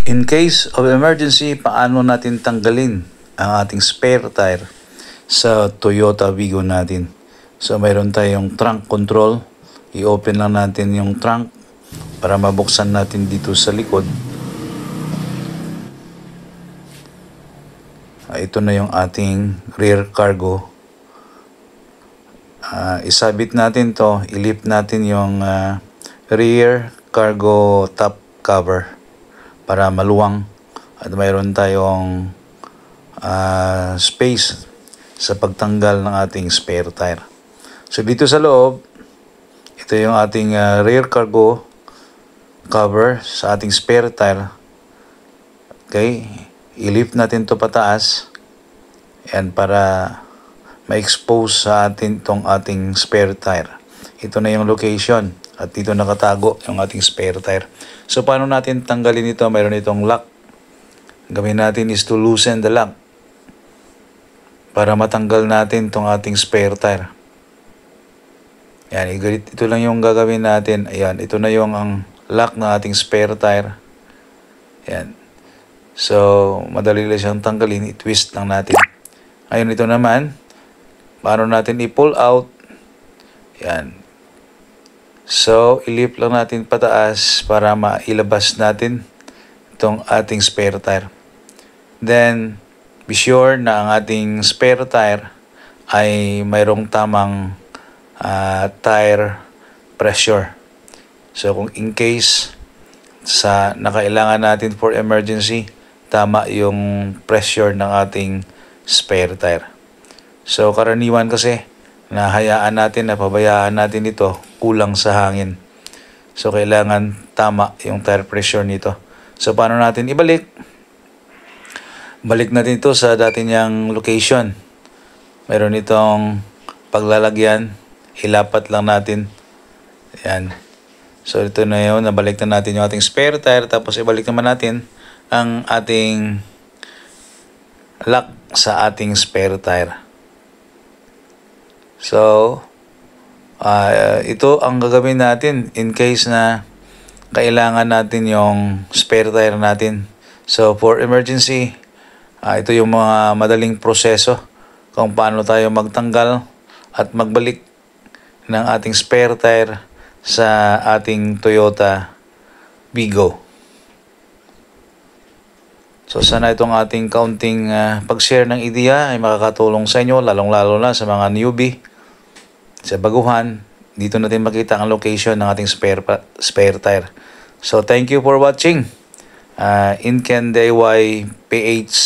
In case of emergency, paano natin tanggalin ang ating spare tire sa Toyota Vigo natin? So mayroon tayong trunk control. I-open lang natin yung trunk para mabuksan natin dito sa likod. Ito na yung ating rear cargo. Isabit natin to, i-lift natin yung rear cargo top cover para maluwang at mayroon tayong space sa pagtanggal ng ating spare tire. So dito sa loob, ito yung ating rear cargo cover sa ating spare tire. Okay, i-lift natin to pataas and para ma-expose sa atin tong ating spare tire. Ito na yung location at dito nakatago yung ating spare tire. So paano natin tanggalin ito? Mayroon itong lock. Gawin natin is to loosen the lock para matanggal natin itong ating spare tire. Yan, ito lang yung gagawin natin. Ayan, ito na yung ang lock ng ating spare tire. Yan. So, madali lang siyang tanggalin. I-twist lang natin. Ayun, ito naman. Paano natin i-pull out? Yan. So, i-lift lang natin pataas para mailabas natin itong ating spare tire. Then, be sure na ang ating spare tire ay mayroong tamang tire pressure. So, kung in case sa nakailangan natin for emergency, tama yung pressure ng ating spare tire. So, karaniwan kasi, nahayaan natin, napabayaan natin ito, kulang sa hangin. So, kailangan tama yung tire pressure nito. So, paano natin ibalik? Balik natin ito sa dati niyang location. Meron itong paglalagyan. Ilapat lang natin. Ayan. So, ito na yun. Nabalik na natin yung ating spare tire. Tapos, ibalik naman natin ang ating lock sa ating spare tire. So, ito ang gagawin natin in case na kailangan natin yung spare tire natin. So, for emergency, ito yung mga madaling proseso kung paano tayo magtanggal at magbalik ng ating spare tire sa ating Toyota Vigo. So, sana itong ating kaunting pag-share ng ideya ay makakatulong sa inyo, lalong-lalo na sa mga newbie, sa baguhan. Dito natin makita ang location ng ating spare tire. So, thank you for watching. Inken DIY PH